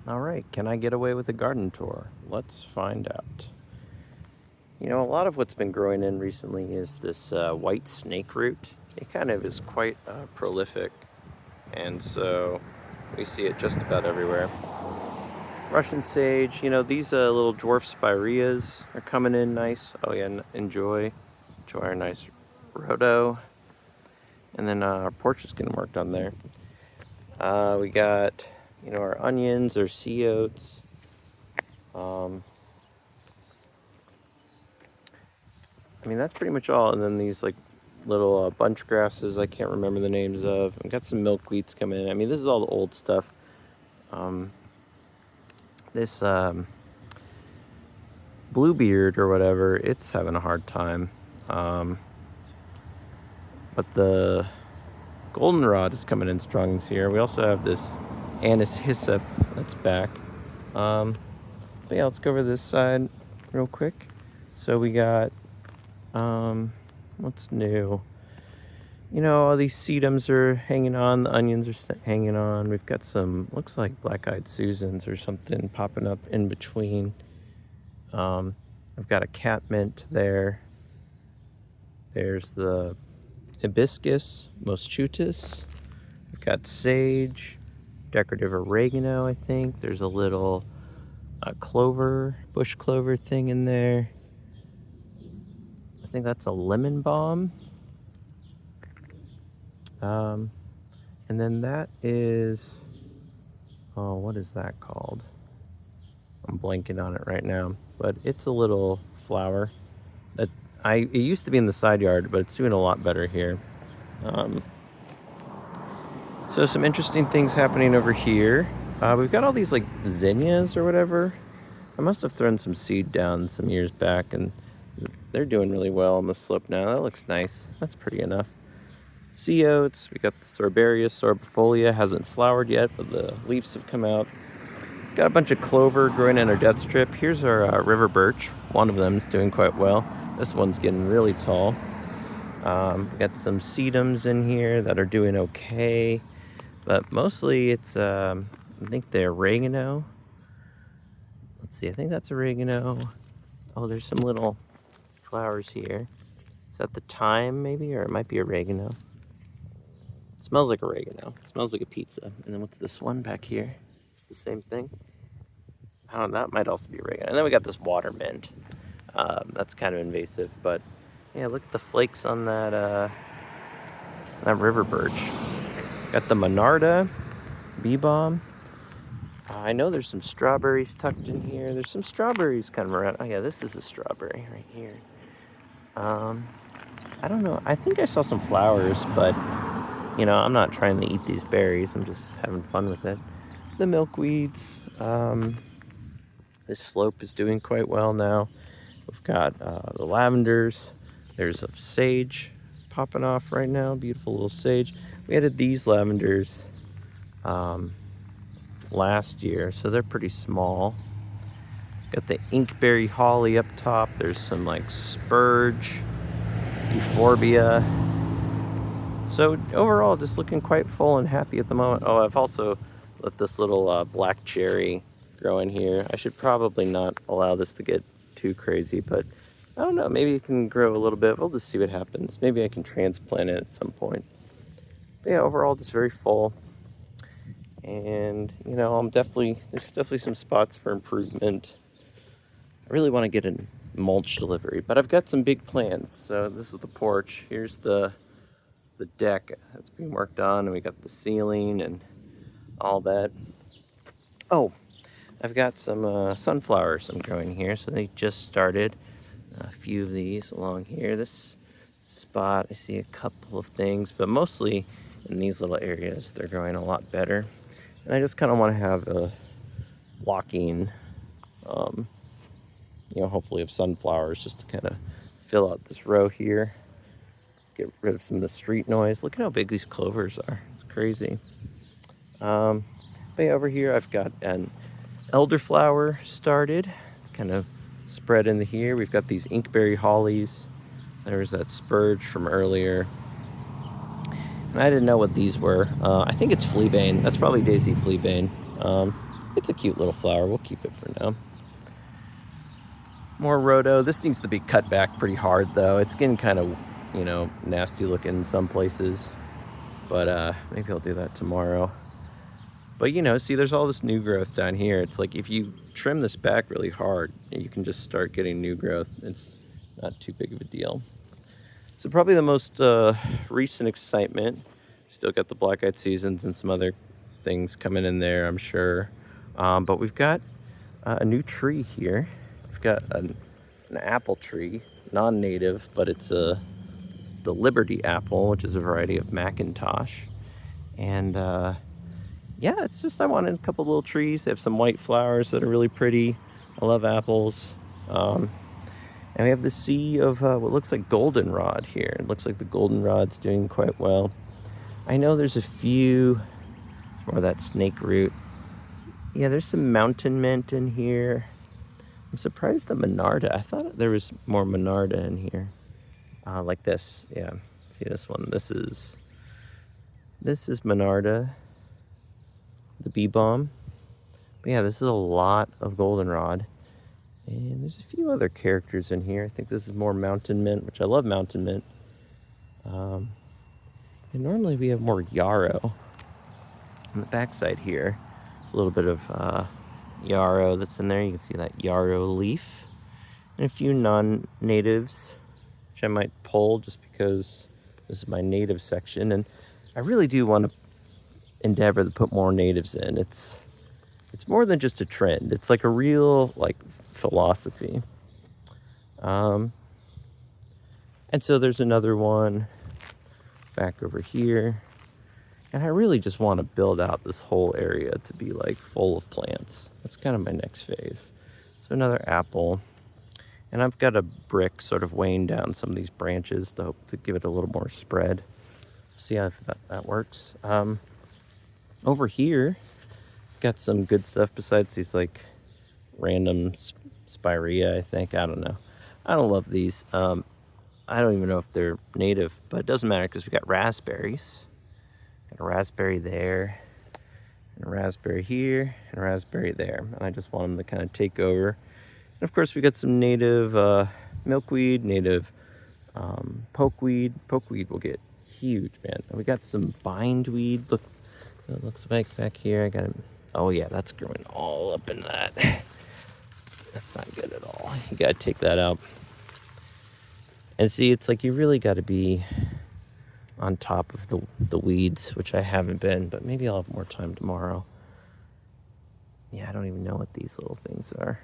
All right, can I get away with a garden tour? Let's find out. You know, a lot of what's been growing in recently is this white snake root. It kind of is quite prolific, and so we see it just about everywhere. Russian sage, you know, these little dwarf spireas are coming in nice. Oh yeah, enjoy our nice rhodo. And then our porch is getting worked on there. We got, you know, our onions, our sea oats. I mean, that's pretty much all. And then these like little bunch grasses I can't remember the names of. I've got some milkweeds coming in. I mean, this is all the old stuff. This bluebeard or whatever, it's having a hard time. But the goldenrod is coming in strong this year. We also have this anise hyssop that's back. But yeah, let's go over this side real quick. So we got, what's new? You know, all these sedums are hanging on. The onions are hanging on. We've got some, looks like black-eyed Susans or something popping up in between. I've got a catmint there. There's the hibiscus moschutus. We've got sage, decorative oregano, I think. There's a little clover, bush clover thing in there. I think that's a lemon balm. And then that is, oh, what is that called? I'm blanking on it right now, but it's a little flower that it used to be in the side yard, but it's doing a lot better here. So some interesting things happening over here. We've got all these like zinnias or whatever. I must have thrown some seed down some years back, and they're doing really well on the slope now. That looks nice. That's pretty enough. Sea oats. We got the Sorbaria sorbifolia. Hasn't flowered yet, but the leaves have come out. Got a bunch of clover growing in our death strip. Here's our river birch. One of them is doing quite well. This one's getting really tall. We got some sedums in here that are doing okay, but mostly it's I think the oregano. Let's see, I think that's oregano. Oh, there's some little flowers here. Is that the thyme maybe, or it might be oregano? It smells like oregano. It smells like a pizza. And then what's this one back here? It's the same thing. Oh, that might also be oregano. And then we got this water mint. That's kind of invasive, but yeah, look at the flakes on that river birch. Got the Monarda, bee balm. I know there's some strawberries tucked in here. There's some strawberries kind of around. Oh yeah, this is a strawberry right here. I don't know. I think I saw some flowers, but you know, I'm not trying to eat these berries. I'm just having fun with it. The milkweeds. This slope is doing quite well now. We've got the lavenders. There's a sage popping off right now. Beautiful little sage. We added these lavenders last year, so they're pretty small. Got the inkberry holly up top. There's some like spurge, euphorbia. So overall, just looking quite full and happy at the moment. Oh, I've also let this little black cherry grow in here. I should probably not allow this to get too crazy, but I don't know, maybe it can grow a little bit. We'll just see what happens. Maybe I can transplant it at some point. But yeah, overall, just very full. And, you know, there's definitely some spots for improvement. I really want to get a mulch delivery, but I've got some big plans. So this is the porch. Here's the deck that's being worked on, and we got the ceiling and all that. Oh, I've got some sunflowers I'm growing here, so they just started. A few of these along here. This spot, I see a couple of things, but mostly in these little areas, they're growing a lot better. And I just kind of want to have a blocking, you know, hopefully of sunflowers just to kind of fill out this row here. Get rid of some of the street noise. Look at how big these clovers are. It's crazy. But yeah, over here I've got an elderflower started, kind of spread into here. We've got these inkberry hollies. There's that spurge from earlier. And I didn't know what these were. I think it's fleabane. That's probably Daisy fleabane. It's a cute little flower. We'll keep it for now. More rhodo. This needs to be cut back pretty hard though. It's getting kind of, you know, nasty looking in some places. But maybe I'll do that tomorrow. But you know, see, there's all this new growth down here. It's like if you trim this back really hard, you can just start getting new growth. It's not too big of a deal. So probably the most recent excitement, still got the black-eyed seasons and some other things coming in there, I'm sure. But we've got a new tree here. We've got an apple tree, non-native, but it's the Liberty apple, which is a variety of Macintosh. And yeah, it's just, I wanted a couple little trees. They have some white flowers that are really pretty. I love apples. And we have the sea of what looks like goldenrod here. It looks like the goldenrod's doing quite well. I know there's a few, more of that snake root. Yeah, there's some mountain mint in here. I'm surprised the Monarda. I thought there was more Monarda in here. Like this, yeah. See this one? This is Monarda, the bee balm. But yeah, this is a lot of goldenrod. And there's a few other characters in here. I think this is more mountain mint, which I love mountain mint. And normally we have more yarrow. On the backside here, there's a little bit of yarrow that's in there. You can see that yarrow leaf. And a few non-natives, which I might pull just because this is my native section. And I really do want to endeavor to put more natives in. It's more than just a trend. It's like a real philosophy. And so there's another one back over here. And I really just want to build out this whole area to be like full of plants. That's kind of my next phase. So another apple. And I've got a brick sort of weighing down some of these branches to hope to give it a little more spread. See how that works. Over here, got some good stuff besides these like random spirea, I think. I don't know. I don't love these. I don't even know if they're native, but it doesn't matter because we got raspberries. Got a raspberry there, and a raspberry here, and a raspberry there. And I just want them to kind of take over. And of course, we got some native milkweed, native pokeweed. Pokeweed will get huge, man. And we got some bindweed. Look, it looks like back here. I got them. Oh yeah, that's growing all up in that. That's not good at all. You gotta take that out. And see, it's like you really gotta be on top of the weeds, which I haven't been, but maybe I'll have more time tomorrow. Yeah, I don't even know what these little things are.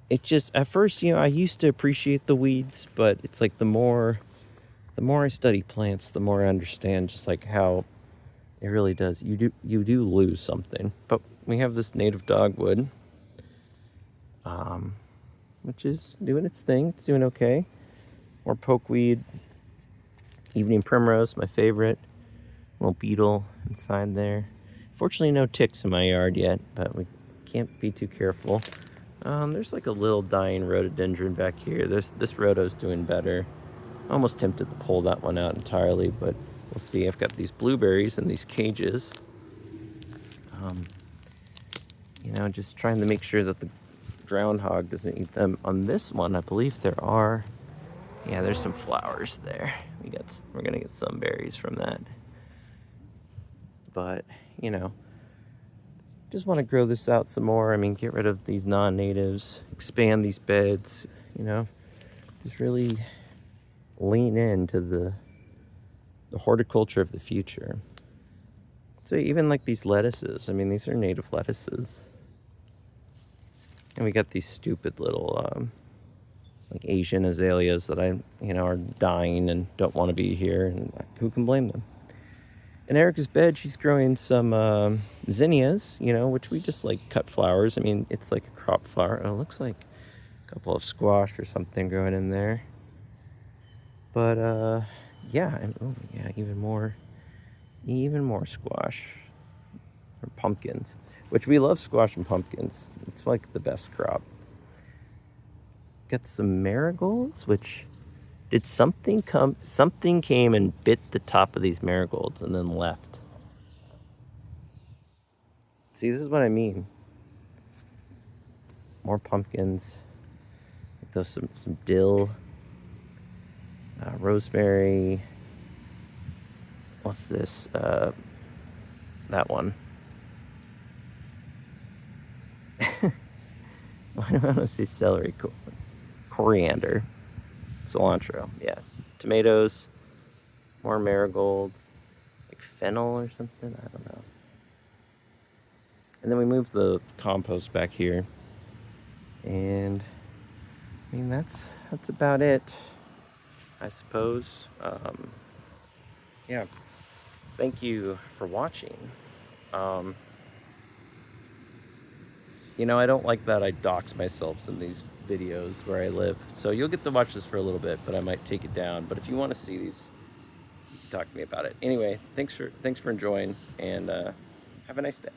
It just, at first, you know, I used to appreciate the weeds, but it's like the more I study plants, the more I understand just like how it really does. You do lose something. But we have this native dogwood, which is doing its thing. It's doing okay. More pokeweed. Evening primrose, my favorite. Little beetle inside there. Fortunately, no ticks in my yard yet, but we can't be too careful. There's like a little dying rhododendron back here. This rhodo's doing better. Almost tempted to pull that one out entirely, but we'll see. I've got these blueberries in these cages. You know, just trying to make sure that the groundhog doesn't eat them. On this one, I believe there are, yeah, there's some flowers there. We're gonna get some berries from that. But, you know, just want to grow this out some more. I mean, get rid of these non-natives, expand these beds, you know, just really lean into the horticulture of the future. So even like these lettuces, I mean, these are native lettuces. And we got these stupid little like Asian azaleas that are dying and don't want to be here, and who can blame them? In Erica's bed, she's growing some zinnias, you know, which we just like cut flowers. I mean, it's like a crop flower. Oh, it looks like a couple of squash or something growing in there. But yeah, and oh yeah, even more squash or pumpkins, which we love squash and pumpkins. It's like the best crop. Got some marigolds, which something came and bit the top of these marigolds and then left. See, this is what I mean. More pumpkins. Those some dill, rosemary. What's this? That one. Why do I want to say celery? Coriander, cilantro. Yeah, tomatoes. More marigolds, like fennel or something. I don't know. And then we moved the compost back here, and I mean that's about it, I suppose. Yeah. Thank you for watching. You know, I don't like that I dox myself in these videos where I live. So you'll get to watch this for a little bit, but I might take it down. But if you want to see these, you can talk to me about it. Anyway, thanks for enjoying, and have a nice day.